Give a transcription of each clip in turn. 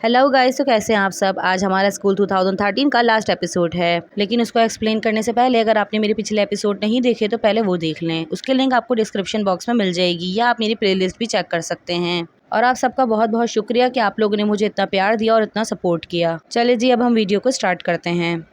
Hello guys, तो कैसे हैं आप सब। आज हमारा स्कूल 2013 का लास्ट एपिसोड है, लेकिन उसको एक्सप्लेन करने से पहले अगर आपने मेरे पिछले एपिसोड नहीं देखे तो पहले वो देख लें। उसके लिंक आपको डिस्क्रिप्शन बॉक्स में मिल जाएगी या आप मेरी प्लेलिस्ट भी चेक कर सकते हैं। और आप सबका बहुत बहुत शुक्रिया कि आप लोगों ने मुझे इतना प्यार दिया और इतना सपोर्ट किया। चलिए जी, अब हम वीडियो को स्टार्ट करते हैं।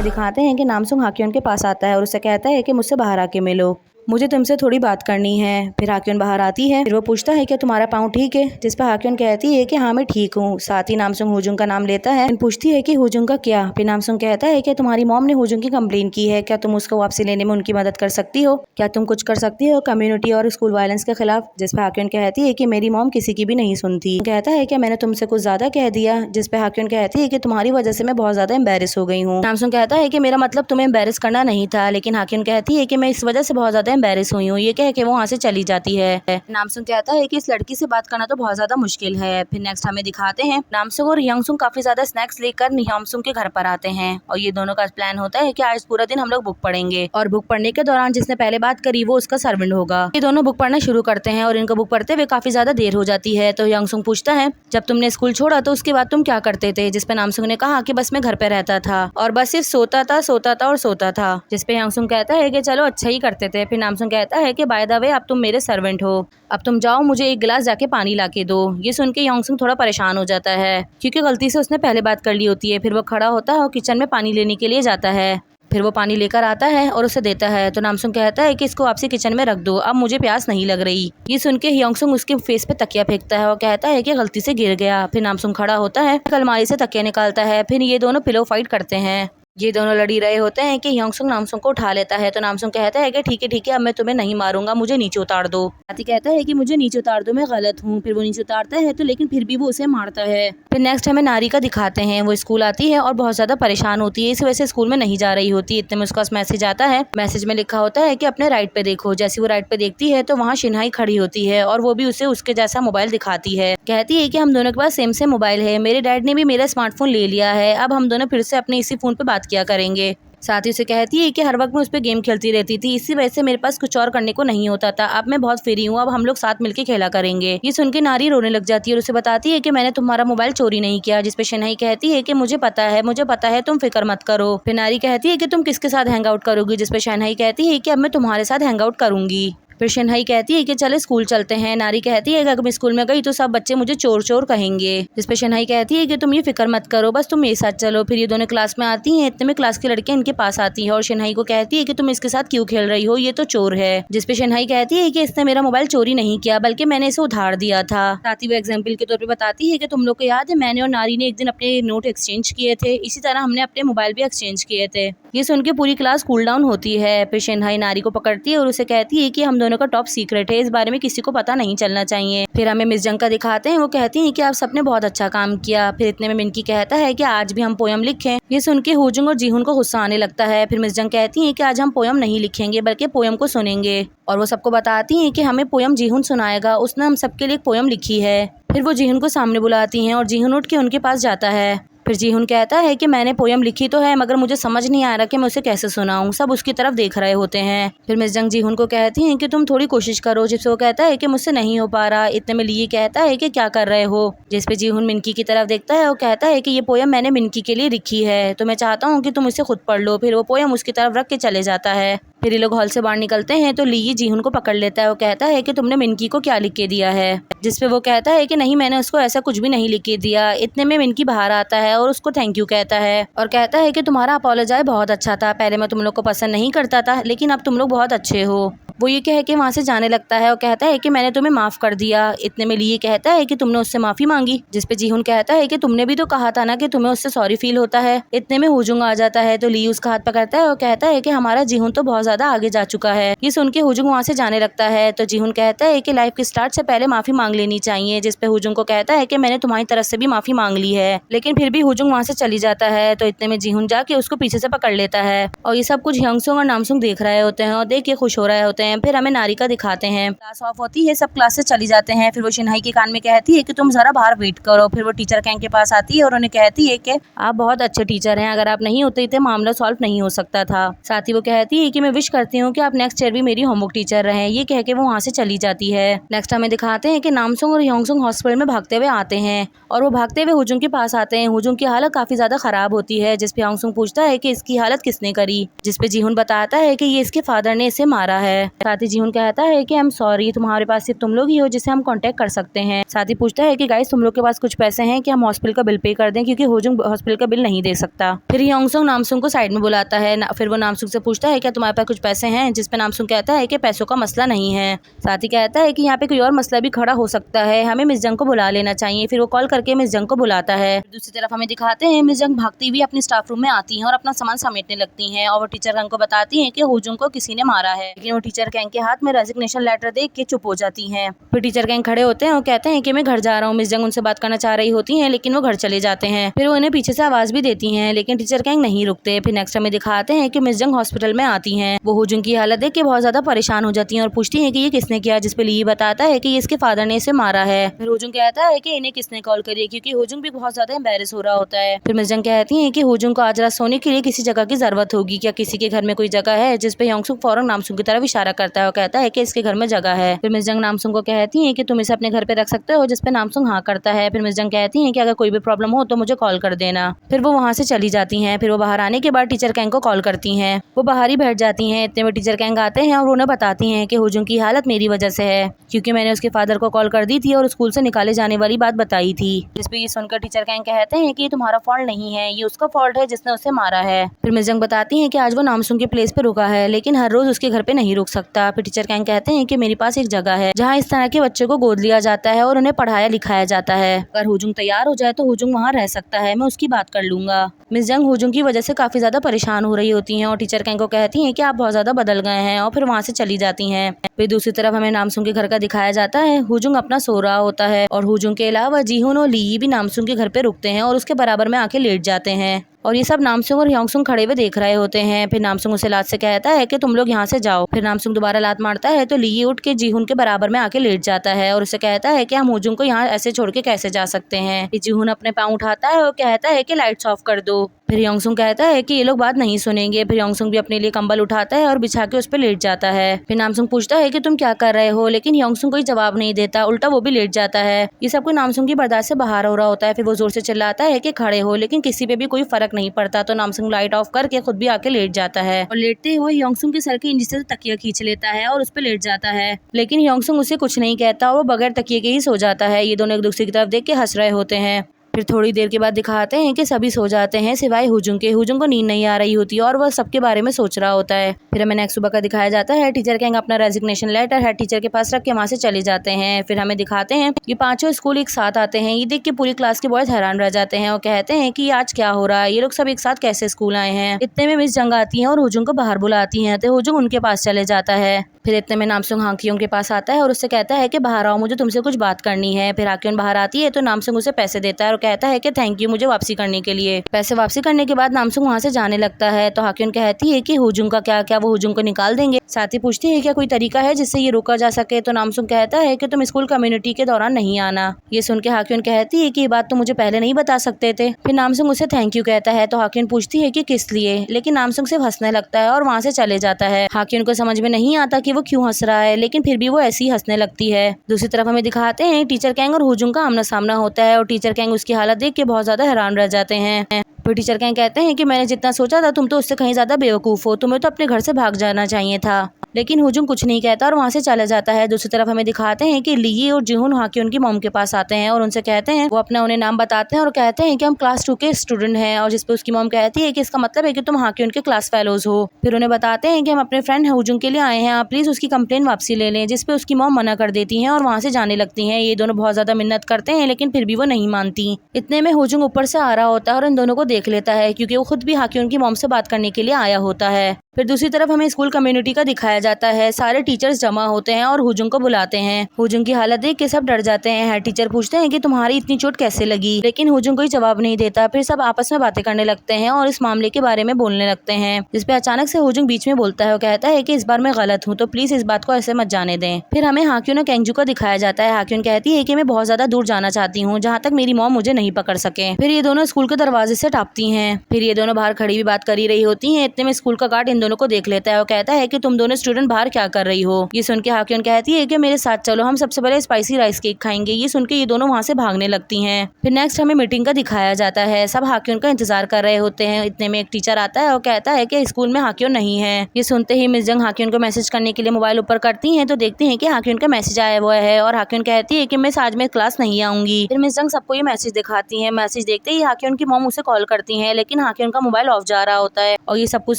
दिखाते हैं कि नामसुंग हाक्योन के पास आता है और उससे कहता है कि मुझसे बाहर आके मिलो, मुझे तुमसे थोड़ी बात करनी है। फिर हाक्योन बाहर आती है। फिर वो पूछता है कि तुम्हारा पाँव ठीक है, जिस पर हाक्योन कहती है कि हाँ मैं ठीक हूँ। साथ ही नामसुंग हुजुंग का नाम लेता है। पूछती है कि हुजुंग का क्या। फिर नामसुंग कहता है कि तुम्हारी मॉम ने हुजुंग की कंप्लेन की है, क्या तुम उसको वापसी लेने में उनकी मदद कर सकती हो, क्या तुम कुछ कर सकती हो कम्युनिटी और स्कूल वायलेंस के खिलाफ। जिस पर हाक्योन कहती है कि मेरी मॉम किसी की भी नहीं सुनती। कहता है कि मैंने तुमसे कुछ ज्यादा कह दिया। जिस पे हाक्योन कहती है कि तुम्हारी वजह से मैं बहुत ज्यादा एम्बेरस हो गई हूँ। नामसुंग कहता है कि मेरा मतलब तुम्हें एम्बेरस करना नहीं था, लेकिन हाक्योन कहती है कि मैं इस वजह से बहुत ज्यादा एम्बेरस हुई हूँ। कह के वो वहाँ से चली जाती है। नामसुंग कहता है कि इस लड़की से बात करना तो बहुत ज्यादा मुश्किल है। फिर नेक्स्ट हमें दिखाते हैं नामसुंग और यंगसुंग काफी ज्यादा स्नैक्स लेकर निहामसुंग के घर पर आते हैं और ये दोनों का प्लान होता है कि आज पूरा दिन हम लोग बुक पढ़ेंगे और बुक पढ़ने के दौरान जिसने पहले बात करी वो उसका सर्वेंट होगा। ये दोनों बुक पढ़ना शुरू करते हैं और इनको बुक पढ़ते हुए काफी ज्यादा देर हो जाती है। तो यंगसुंग पूछता है जब तुमने स्कूल छोड़ा तो उसके बाद तुम क्या करते थे। जिसपे नामसुंग ने कहा कि बस मैं घर पे रहता था और बस सिर्फ सोता था और सोता था। जिसपे यंगसुंग कहता है कि चलो अच्छा ही करते थे। फिर नामसुंग कहता है कि बाय द वे अब तुम मेरे सर्वेंट हो, अब तुम जाओ मुझे एक गिलास जाके पानी लाके दो। ये सुन के यंगसुंग थोड़ा परेशान हो जाता है क्योंकि गलती से उसने पहले बात कर ली होती है। फिर वो खड़ा होता है और किचन में पानी लेने के लिए जाता है। फिर वो पानी लेकर आता है और उसे देता है। तो नामसुंग कहता है कि इसको आपसी किचन में रख दो, अब मुझे प्यास नहीं लग रही। ये सुन के यंगसुंग उसके फेस पे तकिया फेंकता है और कहता है कि गलती से गिर गया। फिर नामसुंग खड़ा होता है, अलमारी से तकिया निकालता है। फिर ये दोनों पिलो फाइट करते हैं। ये दोनों लड़ी रहे होते हैं कि यंगसुंग नामसुंग को उठा लेता है। तो नामसुंग कहता है कि ठीक है अब मैं तुम्हें नहीं मारूंगा, मुझे नीचे उतार दो। हाथी कहता है कि मुझे नीचे उतार दो, मैं गलत हूँ। फिर वो नीचे उतारता है तो लेकिन फिर भी वो उसे मारता है। फिर नेक्स्ट हमें नारी का दिखाते हैं। वो स्कूल आती है और बहुत ज्यादा परेशान होती है, इस वजह से स्कूल में नहीं जा रही होती। इतने में उसका मैसेज आता है। मैसेज में लिखा होता है कि अपने राइट पे देखो। जैसे वो राइट पे देखती है तो वहाँ शिनहाई खड़ी होती है और वो भी उसे उसके जैसा मोबाइल दिखाती है। कहती है कि हम दोनों के पास सेम मोबाइल है, मेरे डैड ने भी मेरा स्मार्टफोन ले लिया है, अब हम दोनों फिर से अपने इसी फोन पे बात किया करेंगे। साथ ही उसे कहती है कि हर वक्त मैं उस पर गेम खेलती रहती थी, इसी वजह से मेरे पास कुछ और करने को नहीं होता था, अब मैं बहुत फ्री हूँ, अब हम लोग साथ मिलके खेला करेंगे। ये सुन के नारी रोने लग जाती है और उसे बताती है कि मैंने तुम्हारा मोबाइल चोरी नहीं किया। जिसपे शिनहाई कहती है कि मुझे पता है, तुम फिक्र मत करो। फिर नारी कहती है कि तुम किसके साथ हैंग आउट करोगी। जिसपे शिनहाई कहती है कि अब मैं तुम्हारे साथ हैंग आउट करूंगी। फिर शिनहाई कहती है कि चले स्कूल चलते हैं। नारी कहती है कि अगर मैं स्कूल में गई तो सब बच्चे मुझे चोर चोर कहेंगे। जिसपे शिनहाई कहती है कि तुम ये फिक्र मत करो, बस तुम मेरे साथ चलो। फिर ये दोनों क्लास में आती हैं। इतने में क्लास की लड़कियां इनके पास आती है और शिनहाई को कहती है कि तुम इसके साथ क्यों खेल रही हो, ये तो चोर है। जिसपे शिनहाई कहती है कि इसने मेरा मोबाइल चोरी नहीं किया, बल्कि मैंने इसे उधार दिया था। साथ ही वो एग्जाम्पल के तौर पर बताती है कि तुम लोग को याद है मैंने और नारी ने एक दिन अपने नोट एक्सचेंज किए थे, इसी तरह हमने अपने मोबाइल भी एक्सचेंज किए थे। ये सुन के पूरी क्लास कूल डाउन होती है। फिर शिनहाई नारी को पकड़ती है और उसे कहती है कि हम दोनों का टॉप सीक्रेट है, इस बारे में किसी को पता नहीं चलना चाहिए। फिर हमें मिस जंग का दिखाते हैं। वो कहती हैं कि आप सबने बहुत अच्छा काम किया। फिर इतने में मिनकी कहता है कि आज भी हम पोयम लिखें। ये सुन के हुजुंग और जीहुन को गुस्सा आने लगता है। फिर मिस जंग कहती हैं कि आज हम पोयम नहीं लिखेंगे बल्कि पोयम को सुनेंगे और वो सबको बताती हैं कि हमें पोयम जीहुन सुनाएगा, उसने हम सबके लिए एक पोयम लिखी है। फिर वो जीहुन को सामने बुलाती हैं और जीहुन उठ के उनके पास जाता है। फिर जीहुन कहता है कि मैंने पोयम लिखी तो है, मगर मुझे समझ नहीं आ रहा कि मैं उसे कैसे सुनाऊं। सब उसकी तरफ देख रहे होते हैं। फिर मिस जंग जीहुन को कहती हैं कि तुम थोड़ी कोशिश करो। जिससे वो कहता है कि मुझसे नहीं हो पा रहा। इतने में ली कहता है कि क्या कर रहे हो। जिसपे जीहुन मिनकी की तरफ देखता है और कहता है कि ये पोयम मैंने मिनकी के लिए लिखी है, तो मैं चाहता हूँ कि तुम इसे खुद पढ़ लो। फिर वो पोयम उसकी तरफ रख के चले जाता है। फिर ये लोग हॉल से बाहर निकलते हैं तो ली जीहुन को पकड़ लेता है और कहता है कि तुमने मिनकी को क्या लिख के दिया है। जिसपे वो कहता है कि नहीं, मैंने उसको ऐसा कुछ भी नहीं लिख के दिया। इतने में मिनकी बाहर आता है और उसको थैंक यू कहता है और कहता है कि तुम्हारा अपोलोजाइज बहुत अच्छा था, पहले मैं तुम लोग को पसंद नहीं करता था, लेकिन अब तुम लोग बहुत अच्छे हो। वो ये कह के वहाँ से जाने लगता है और कहता है कि मैंने तुम्हें माफ कर दिया। इतने में लिए कहता है कि तुमने उससे माफी मांगी। जिसपे जीहुन कहता है कि तुमने भी तो कहा था ना कि तुम्हें उससे सॉरी फील होता है। इतने में हुजुंग आ जाता है तो ली उसका हाथ पकड़ता है और कहता है कि हमारा जीहुन तो बहुत ज्यादा आगे जा चुका है। ये सुन के हुजुंग वहाँ से जाने लगता है तो जीहुन कहता है कि लाइफ के स्टार्ट से पहले माफी मांग लेनी चाहिए। जिसपे हुजुंग को कहता है कि मैंने तुम्हारी तरफ से भी माफी मांग ली है, लेकिन फिर भी हुजुंग वहाँ से चली जाता है। तो इतने में जीहुन जाके उसको पीछे से पकड़ लेता है और ये सब कुछ यंगसुंग और नामसुंग देख रहे होते हैं और देख के खुश हो रहे होते हैं। हैं। फिर हमें नारिका दिखाते हैं। क्लास ऑफ होती है, सब क्लास से चली जाते हैं। फिर वो शिनहाई के कान में कहती है कि तुम जरा बाहर वेट करो। फिर वो टीचर कैंग के पास आती है और उन्हें कहती है कि आप बहुत अच्छे टीचर हैं, अगर आप नहीं होते तो मामला सॉल्व नहीं हो सकता था। साथ ही वो कहती है कि मैं विश करती हूँ कि आप नेक्स्ट ईयर भी मेरी होमवर्क टीचर रहें। ये कह के वो वहाँ से चली जाती है। नेक्स्ट हमें दिखाते हैं कि नामसुंग और योंगसुंग हॉस्पिटल में भागते हुए आते हैं और वो भागते हुए हुजुंग के पास आते हैं। हुजुंग की हालत काफी ज्यादा खराब होती है, जिसपे योंगसुंग पूछता है कि इसकी हालत किसने करी, जिसपे जीहुन बताता है कि ये इसके फादर ने इसे मारा है। साथ ही जीहुन कहता है कि आई एम सॉरी, तुम्हारे पास सिर्फ तुम लोग ही हो जिसे हम कांटेक्ट कर सकते हैं। साथ ही पूछता है कि गाइस तुम लोग के पास कुछ पैसे हैं कि हम हॉस्पिटल का बिल पे कर दें, क्योंकि हुजुंग हॉस्पिटल का बिल नहीं दे सकता। फिर योंगसुंग नामसुंग को साइड में बुलाता है। फिर वो नामसुंग से पूछता है क्या तुम्हारे पास कुछ पैसे हैं, जिसपे नामसुंग कहता है कि पैसों का मसला नहीं है। साथ ही कहता है कि यहाँ पे कोई और मसला भी खड़ा हो सकता है, हमें मिस जंग को बुला लेना चाहिए। फिर वो कॉल करके मिस जंग को बुलाता है। दूसरी तरफ हमें दिखाते हैं मिस जंग भागती हुई अपनी स्टाफ रूम में आती हैं और अपना सामान समेटने लगती हैं और वो टीचर कैंग को बताती हैं कि हुजुंग को किसी ने मारा है। लेकिन वो टीचर कैंग के हाथ में रेजिग्नेशन लेटर देख के चुप हो जाती हैं। फिर टीचर कैंग खड़े होते हैं और कहते हैं कि मैं घर जा रहा हूँ। मिस जंग उनसे बात करना चाह रही होती हैं, लेकिन वो घर चले जाते हैं। फिर वो उन्हें पीछे से आवाज भी देती हैं, लेकिन टीचर कैंग नहीं रुकते। फिर नेक्स्ट हमें दिखाते हैं कि मिस जंग हॉस्पिटल में आती हैं। वो हुजुंग की हालत देख के बहुत ज्यादा परेशान हो जाती हैं और पूछती हैं कि ये किसने किया, जिसपे ली बताता है कि ये इसके फादर ने इसे मारा है। फिर हुजुंग कहता है कि इन्हें किसने कॉल करी, क्योंकि हुजुंग भी बहुत ज्यादा एम्बैरेस हो रहा होता है। फिर मिस जंग कहती हैं कि हुजुंग को आज रात सोने के लिए किसी जगह की जरूरत होगी, क्या किसी के घर में कोई जगह है, जिसपे योंगसुंग फौरन नामसुंग की तरफ इशारा करता है और कहता है कि इसके घर में जगह है। फिर मिस जंग नामसुंग को कहती हैं कि तुम इसे अपने घर पे रख सकते हो, जिसपे नामसुंग हाँ करता है। फिर मिस जंग कहती हैं कि अगर कोई भी प्रॉब्लम हो तो मुझे कॉल कर देना। फिर वो वहाँ से चली जाती हैं। फिर वो बाहर आने के बाद टीचर कैंग को कॉल करती हैं। वो बाहर ही बैठ जाती हैं। इतने में टीचर कैंग आते हैं और उन्हें बताती हैं कि हुजुंग की हालत मेरी वजह से है, क्योंकि मैंने उसके फादर को कॉल कर दी थी और स्कूल से निकाले जाने वाली बात बताई थी। जिसपे ये सुनकर टीचर कैंग कहते हैं कि ये तुम्हारा फॉल्ट नहीं है, ये उसका फॉल्ट है जिसने उसे मारा है। फिर मिस जंग बताती हैं कि आज वो नामसुंग के प्लेस पे रुका है, लेकिन हर रोज उसके घर पे नहीं रुक सकता। फिर टीचर कैंग कहते हैं कि मेरे पास एक जगह है जहाँ इस तरह के बच्चे को गोद लिया जाता है और उन्हें पढ़ाया लिखाया जाता है। अगर हुजुंग तैयार हो जाए तो हुजुंग वहाँ रह सकता है, मैं उसकी बात कर लूंगा। मिस जंग हुजुंग की वजह से काफी ज्यादा परेशान हो रही होती हैं और टीचर कैंग को कहती हैं कि आप बहुत ज्यादा बदल गए हैं, और फिर वहाँ से चली जाती हैं। फिर दूसरी तरफ हमें नामसुंग के घर का दिखाया जाता है। हुजुंग अपना सो रहा होता है और हुजुंग के अलावा जीहुन और ली भी नामसुंग के घर पे रुकते हैं और उसके बराबर में आके लेट जाते हैं और ये सब नामसुंग और योंगसुंग खड़े हुए देख रहे होते हैं। फिर नामसुंग उसे लात से कहता है कि तुम लोग यहाँ से जाओ। फिर नामसुंग दोबारा लात मारता है तो ली उठ के जीहुन के बराबर में आके लेट जाता है और उसे कहता है कि हम हुजुंग को यहाँ ऐसे छोड़ के कैसे जा सकते हैं। जीहुन अपने पाँव उठाता है और कहता है कि लाइट्स ऑफ कर दो। फिर योंगसुंग कहता है कि ये लोग बात नहीं सुनेंगे। फिर योंगसुंग भी अपने लिए कंबल उठाता है और बिछा के उस पर लेट जाता है। फिर नामसुंग पूछता है कि तुम क्या कर रहे हो, लेकिन योंगसुंग कोई जवाब नहीं देता, उल्टा वो भी लेट जाता है। ये सब कुछ नामसुंग की बर्दाश्त से बाहर हो रहा होता है। फिर वो जोर से चिल्लाता है कि खड़े हो, लेकिन किसी पे भी कोई फर्क नहीं पड़ता। तो नामसुंग लाइट ऑफ करके खुद भी आके लेट जाता है और लेटते हुए योंगसुंग के सर के नीचे से तकिया खींच लेता है और उस पर लेट जाता है। लेकिन योंगसुंग उसे कुछ नहीं कहता और वो बगैर तकिए के ही सो जाता है। ये दोनों एक दूसरे की तरफ देख के हंस रहे होते हैं। फिर थोड़ी देर के बाद दिखाते हैं कि सभी सो जाते हैं सिवाय हुजुंग के। हुजुंग को नींद नहीं आ रही होती और वह सबके बारे में सोच रहा होता है। फिर हमें नेक्स्ट सुबह का दिखाया जाता है। टीचर कैंग अपना रेजिग्नेशन लेटर हेड टीचर के पास रख के वहाँ से चले जाते हैं। फिर हमें दिखाते हैं ये पांचों स्कूल एक साथ आते हैं। ये देख के पूरी क्लास के बॉयज हैरान रह जाते हैं और कहते हैं कि आज क्या हो रहा है, ये लोग सब एक साथ कैसे स्कूल आए हैं। इतने में मिस जंग आती है और हुजुंग को बाहर बुलाती है तो हुजुंग उनके पास चले जाता है। फिर इतने में नामसुंग हाक्योंग के पास आता है और उससे कहता है कि बाहर आओ, मुझे तुमसे कुछ बात करनी है। फिर हाक्योंग बाहर आती है तो नामसुंग उसे पैसे देता है और कहता है कि थैंक यू मुझे वापसी करने के लिए। पैसे वापसी करने के बाद नामसुंग वहाँ से जाने लगता है तो हाक्योंग कहती है कि हुजुंग का क्या वो हुजुंग को निकाल देंगे। साथ ही पूछती है क्या कोई तरीका है जिससे ये रोका जा सके। तो नामसुंग कहता है कि तुम स्कूल कम्युनिटी के दौरान नहीं आना। ये सुन के हाक्योंग कहती है कि ये बात तो मुझे पहले नहीं बता सकते थे। फिर नामसुंग उसे थैंक यू कहता है तो हाक्योंग पूछती है कि किस लिए, लेकिन नामसुंग सिर्फ हंसने लगता है और वहाँ से चले जाता है। हाक्योंग को समझ में नहीं आता कि वो क्यों हंस रहा है, लेकिन फिर भी वो ऐसी ही हंसने लगती है। दूसरी तरफ हमें दिखाते हैं टीचर कैंग और हुजुंग का आमना सामना होता है और टीचर कैंग उसकी हालत देख के बहुत ज्यादा हैरान रह जाते हैं। फिर टीचर कैंग कहते हैं कि मैंने जितना सोचा था तुम तो उससे कहीं ज्यादा बेवकूफ हो, तुम्हें तो अपने घर से भाग जाना चाहिए था। लेकिन हुजुंग कुछ नहीं कहता और वहाँ से चला जाता है। दूसरी तरफ हमें दिखाते हैं कि ली और जीहुन हाक्योंग की मॉम के पास आते हैं और उनसे कहते हैं, वो अपना उन्हें नाम बताते हैं और कहते हैं कि हम क्लास 2 के स्टूडेंट हैं। और जिसपे उसकी मॉम कहती है कि इसका मतलब है कि तुम हाक्योंग के क्लास फेलोज हो। फिर उन्हें बताते हैं कि हम अपने फ्रेंड हुजुंग के लिए आए हैं, आप प्लीज उसकी कंप्लेन वापसी ले लें। जिसपे उसकी मॉम मना कर देती है और वहाँ से जाने लगती है। ये दोनों बहुत ज्यादा मिन्नत करते हैं लेकिन फिर भी वो नहीं मानती। इतने में हुजुंग ऊपर से आ रहा होता है और इन दोनों को देख लेता है क्योंकि वो खुद भी हाक्योन की मॉम से बात करने के लिए आया होता है। फिर दूसरी तरफ हमें स्कूल कम्युनिटी का दिखाया जाता है। सारे टीचर्स जमा होते हैं और हुजुंग को बुलाते हैं। हुजुंग की हालत देख के सब डर जाते हैं। हेड टीचर पूछते हैं कि तुम्हारी इतनी चोट कैसे लगी, लेकिन हुजुंग कोई जवाब नहीं देता। फिर सब आपस में बातें करने लगते हैं और इस मामले के बारे में बोलने लगते हैं, जिसपे अचानक से हुजुंग बीच में बोलता है और कहता है कि इस बार मैं गलत हूँ, तो प्लीज इस बात को ऐसे मत जाने दें। फिर हमें हाक्योन और केंगजू को दिखाया जाता है। हाक्योन कहती है कि मैं बहुत ज्यादा दूर जाना चाहती हूँ, जहाँ तक मेरी मॉम मुझे नहीं पकड़ सके। फिर ये दोनों स्कूल के दरवाजे से टापती हैं। फिर ये दोनों बाहर खड़ी भी बात कर ही रही होती हैं। इतने में स्कूल का गार्ड इन दोनों को देख लेता है और कहता है कि तुम दोनों स्टूडेंट बाहर क्या कर रही हो। ये सुन के हाक्योन कहती है कि मेरे साथ चलो, हम सबसे पहले स्पाइसी राइस केक खाएंगे। ये सुन के ये दोनों वहाँ से भागने लगती हैं। फिर नेक्स्ट हमें मीटिंग का दिखाया जाता है। सब हाक्योन का इंतजार कर रहे होते हैं। इतने में एक टीचर आता है और कहता है कि स्कूल में हाक्योन नहीं है। ये सुनते ही मिस जंग हाक्योन को मैसेज करने के लिए मोबाइल ऊपर करती हैं, तो देखती हैं कि हाक्योन का मैसेज आया हुआ है और हाक्योन कहती है कि मैं आज में क्लास नहीं आऊंगी। फिर मिस जंग सबको ये मैसेज दिखाती है। मैसेज देखते ही हाक्योन की मॉम उसे कॉल करती है, लेकिन हाक्योन का मोबाइल ऑफ जा रहा होता है। और ये सब कुछ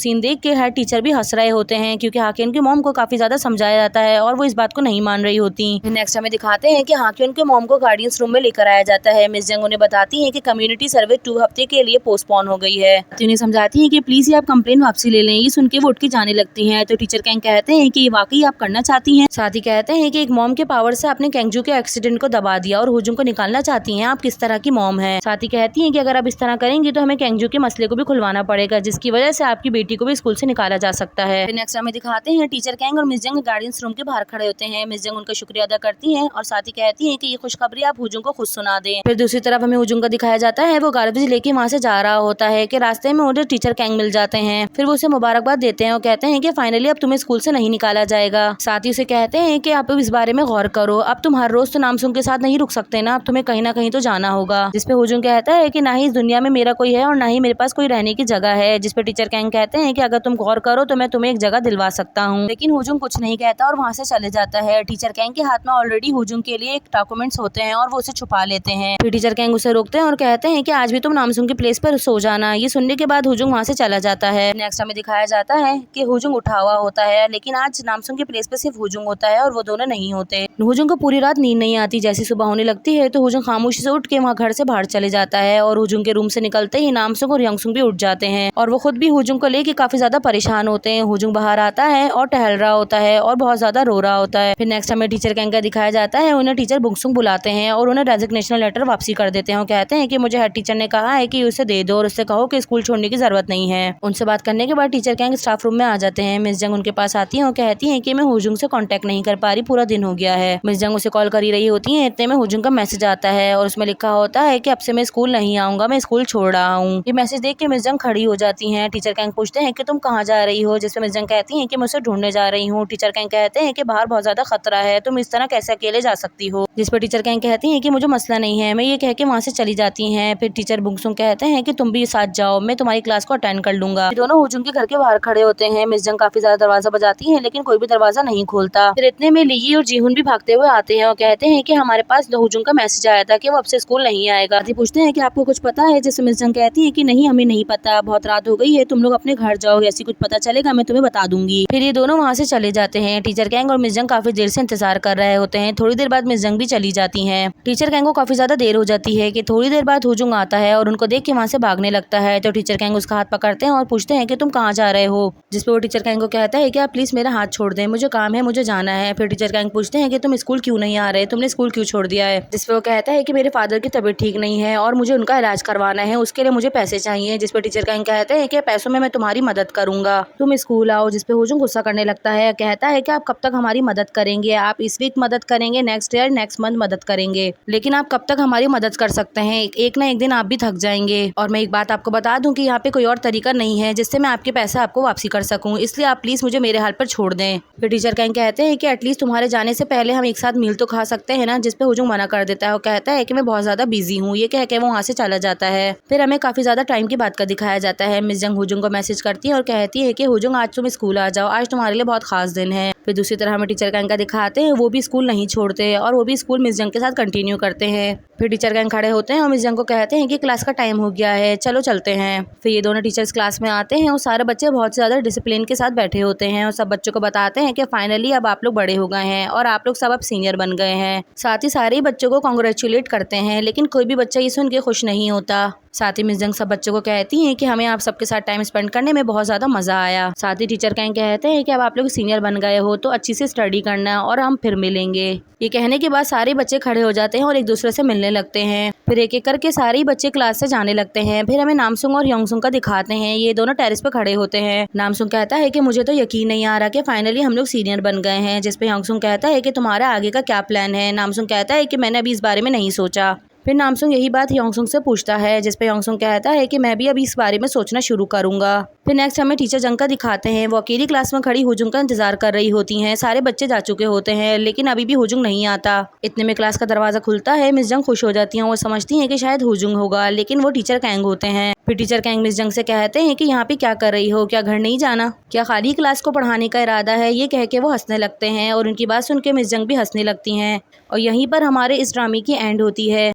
सीन देख के हेड टीचर भी हंस रहे होते हैं, क्योंकि हाक्योन की मॉम को काफी ज्यादा समझाया जाता है और वो इस बात को नहीं मान रही होती। नेक्स्ट हमें दिखाते हैं कि हाक्योन के मॉम को गार्डियंस रूम में लेकर आया जाता है। मिस जंग उन्हें बताती है कि कम्युनिटी सर्वे 2 हफ्ते के लिए पोस्टपोन हो गई है। तो उन्हें समझाती है कि प्लीज ये आप कंप्लेन वापसी ले लें। ये सुन के वो उठ के जाने लगती हैं। तो टीचर कैंग कहते हैं कि ये वाकई आप करना चाहती हैं। साथ ही कहते हैं कि एक मॉम के पावर से आपने केंगजू के एक्सीडेंट को दबा दिया और हुजुंग को निकालना चाहती हैं। आप किस तरह की मॉम है। साथ ही कहती हैं कि अगर आप इस तरह करेंगी तो हमें केंगजू के मसले को भी खुलवाना पड़ेगा, जिसकी वजह से आपकी बेटी को भी स्कूल से निकाला जा सकता है। नेक्स्ट हमें दिखाते हैं टीचर कैंग और मिस जंग गार्डियंस रूम के बाहर खड़े होते हैं। मिस जंग उनका शुक्रिया अदा करती हैं और साथ ही कहती हैं कि ये खुशखबरी आप हुजुंग को खुद सुना दें। फिर दूसरी तरफ हमें हुजुंग का दिखाया जाता है। वो गार्बेज लेके वहाँ से जा रहा होता है कि रास्ते में उन्हें टीचर कैंग मिल जाते हैं। फिर वो उसे मुबारकबाद देते हैं और कहते हैं कि फाइनली अब तुम्हें स्कूल से नहीं निकाला जाएगा। साथ ही उसे कहते हैं कि आप इस बारे में गौर करो, अब तुम हर रोज तो नामसुंग के साथ नहीं रुक सकते ना, अब तुम्हें कहीं ना कहीं तो जाना होगा। जिसपे हुजुंग कहता है कि ना ही इस दुनिया में मेरा कोई है और ना ही मेरे पास कोई रहने की जगह है। जिसपे टीचर कैंग कहते हैं कि अगर तुम गौर करो तो मैं तुम्हें एक जगह दिलवा सकता हूँ। लेकिन हुजुंग कुछ नहीं कहता और वहाँ से चले जाता है। टीचर कैंग के हाथ में ऑलरेडी हुजुंग के लिए एक डॉक्यूमेंट्स होते हैं और वो उसे छुपा लेते हैं। फिर टीचर कैंग उसे रोकते हैं और कहते हैं कि आज भी तुम नामसुंग की प्लेस पर सो जाना। ये सुनने के बाद हुजुंग वहाँ से चला जाता है। नेक्स्ट हमें दिखाया जाता है कि हुजुंग उठा हुआ होता है, लेकिन आज नामसुंग की प्लेस पर सिर्फ हुजुंग होता है और वो दोनों नहीं होते। हुजुंग को पूरी रात नींद नहीं आती। जैसी सुबह होने लगती है तो हुजुंग खामोशी से उठ के वहाँ घर से बाहर चले जाता है और हुजुंग के रूम से निकलते ही नामसुंग और यंगसुंग भी उठ जाते हैं और वो खुद भी हुजुंग को लेके काफी ज्यादा परेशान होते हैं। हुजुंग बाहर आता है और टहल रहा होता है और बहुत ज्यादा रो रहा होता है। फिर नेक्स्ट हमें टीचर कैंग का दिखाया जाता है। उन्हें टीचर बुंगसुंग बुलाते हैं और उन्हें रेजिग्नेशन लेटर वापसी कर देते हैं और कहते हैं कि मुझे हेड टीचर ने कहा है कि उसे दे दो और उससे कहो कि स्कूल छोड़ने की जरूरत नहीं है। उनसे बात करने के बाद टीचर कैंग स्टाफ रूम में आ जाते हैं। मिस जंग उनके पास आती है और कहती है कि मैं हुजुंग से कांटेक्ट नहीं कर पा रही, पूरा दिन हो गया है। मिस जंग उसे कॉल कर ही रही होती है। इतने में हुजुंग का मैसेज आता है और उसमें लिखा होता है कि अब से मैं स्कूल नहीं आऊंगा, मैं स्कूल छोड़ रहा हूँ। ये मैसेज देख के मिस जंग खड़ी हो जाती है। टीचर कैंग पूछते हैं कि तुम कहाँ जा रही हो, जिसमें मिस जंग कहती है कि मैं उसे ढूंढने जा रही हूँ। टीचर कैंग कहते हैं कि बाहर बहुत ज्यादा खतरा है, तुम इस तरह कैसे अकेले जा सकती हो। जिस पर टीचर कैंग कहती है कि मुझे मसला नहीं है, मैं ये कह के वहाँ से चली जाती हैं। फिर टीचर बुंगसुंग कहते हैं कि तुम भी साथ जाओ, मैं तुम्हारी क्लास को अटेंड कर लूंगा। दोनों हुजुंग के घर के बाहर खड़े होते हैं। मिस जंग काफी ज्यादा दरवाजा बजाती है, लेकिन कोई भी दरवाजा नहीं खोलता। फिर इतने में ली और जीहुन भी भागते हुए आते हैं और कहते हैं कि हमारे पास हुजुंग का मैसेज आया था कि वो अब से स्कूल नहीं आएगा। पूछते हैं कि आपको कुछ पता है, जिससे मिस जंग कहती है कि नहीं, हमें नहीं पता, बहुत रात हो गई है, तुम लोग अपने घर जाओ, ऐसी कुछ पता चलेगा मैं तुम्हें बता दूंगी। फिर ये दोनों वहाँ से चले जाते हैं। टीचर कैंग और मिस जंग काफी देर से इंतजार कर रहे होते हैं। थोड़ी देर बाद मिस जंग भी चली जाती हैं। टीचर कैंग को काफी ज्यादा देर हो जाती है कि थोड़ी देर बाद हुजुंग आता है और उनको देख के वहाँ से भागने लगता है। तो टीचर कैंग उसका हाथ पकड़ते हैं और पूछते हैं कि तुम कहाँ जा रहे हो। जिसपे वो टीचर कैंग को कहता है कि आप प्लीज मेरा हाथ छोड़ दें, मुझे काम है, मुझे जाना है। फिर टीचर कैंग पूछते हैं कि तुम स्कूल क्यों नहीं आ रहे, तुमने स्कूल क्यों छोड़ दिया है। जिसपे वो कहता है कि मेरे फादर की तबीयत ठीक नहीं है और मुझे उनका इलाज करवाना है, उसके लिए मुझे पैसे चाहिए। जिसपे टीचर कैंग कहते हैं कि पैसों में मैं तुम्हारी मदद करूंगा, तुम स्कूल आओ। जिसपे हुजुंग गुस्सा करने लगता है, कहता है कि आप कब तक हमारी मदद करेंगे, आप इस वीक मदद करेंगे, नेक्स्ट ईयर नेक्स्ट मंथ मदद करेंगे, लेकिन आप कब तक हमारी मदद कर सकते हैं, एक ना एक दिन आप भी थक जाएंगे। और मैं एक बात आपको बता दूं कि यहाँ पे कोई और तरीका नहीं है जिससे मैं आपके पैसे आपको वापसी कर सकूं, इसलिए आप प्लीज मुझे मेरे हाल पर छोड़ दें। फिर टीचर कैंग कहते हैं कि एटलीस्ट तुम्हारे जाने से पहले हम एक साथ मील तो खा सकते हैं ना। जिसपे हुजुंग मना कर देता है और कहता है कि मैं बहुत ज्यादा बिजी हूँ। ये कह के वो वहाँ से चला जाता है। फिर हमें काफी ज्यादा टाइम की बात का दिखाया जाता है। मिस जंग हुजुंग को मैसेज करती है और कहती है कि हुजुंग आज तुम स्कूल आ जाओ, आज तुम्हारे लिए बहुत खास दिन है। फिर दूसरी तरह हमें टीचर का इनका दिखाते हैं, वो भी स्कूल नहीं छोड़ते और वो भी स्कूल मिस जंग के साथ कंटिन्यू करते हैं। फिर टीचर गैंग खड़े होते हैं और मिस जंग को कहते हैं कि क्लास का टाइम हो गया है, चलो चलते हैं। फिर ये दोनों टीचर्स क्लास में आते हैं और सारे बच्चे बहुत ज़्यादा डिसिप्लिन के साथ बैठे होते हैं और सब बच्चों को बताते हैं कि फाइनली अब आप लोग बड़े हो गए हैं और आप लोग सब अब सीनियर बन गए हैं। साथ ही सारे बच्चों को कॉन्ग्रेचुलेट करते हैं, लेकिन कोई भी बच्चा ये सुन के खुश नहीं होता। साथ ही मिस जंग सब बच्चों को कहती हैं कि हमें आप सबके साथ टाइम स्पेंड करने में बहुत ज़्यादा मज़ा आया। साथ ही टीचर गैंग कहते हैं कि अब आप लोग सीनियर बन गए हो तो अच्छी से स्टडी करना और हम फिर मिलेंगे। ये कहने के बाद सारे बच्चे खड़े हो जाते हैं और एक दूसरे से मिलने लगते हैं। फिर एक एक करके सारे बच्चे क्लास से जाने लगते हैं। फिर हमें नामसुंग और योंगसुंग का दिखाते हैं, ये दोनों टेरेस पे खड़े होते हैं। नामसुंग कहता है कि मुझे तो यकीन नहीं आ रहा कि फाइनली हम लोग सीनियर बन गए हैं। जिस पे योंगसुंग कहता है कि तुम्हारा आगे का क्या प्लान है। नामसुंग कहता है कि मैंने अभी इस बारे में नहीं सोचा। फिर नामसुंग यही बात योंगसुंग से पूछता है, जिस पे योंगसुंग कहता है कि मैं भी अभी इस बारे में सोचना शुरू करूंगा। फिर नेक्स्ट हमें टीचर जंग का दिखाते हैं, वो अकेली क्लास में खड़ी हुजुंग का इंतजार कर रही होती हैं। सारे बच्चे जा चुके होते हैं लेकिन अभी भी हुजुंग नहीं आता। इतने में क्लास का दरवाजा खुलता है। मिस जंग खुश हो जाती हैं, वो समझती हैं कि शायद हुजुंग होगा, लेकिन वो टीचर कैंग होते हैं। फिर टीचर कैंग मिस जंग से कहते हैं कि यहाँ पे क्या कर रही हो, क्या घर नहीं जाना, क्या खाली क्लास को पढ़ाने का इरादा है। ये कह के वो हंसने लगते हैं और उनकी बात सुन के मिस जंग भी हंसने लगती हैं और यहीं पर हमारे इस ड्रामे की एंड होती है।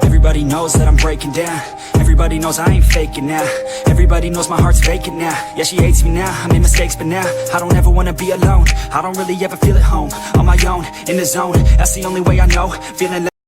Everybody knows that I'm breaking down. Everybody knows I ain't faking now. Everybody knows my heart's vacant now. Yeah, she hates me now, I made mistakes but now I don't ever wanna be alone. I don't really ever feel at home. On my own, in the zone, that's the only way I know. Feeling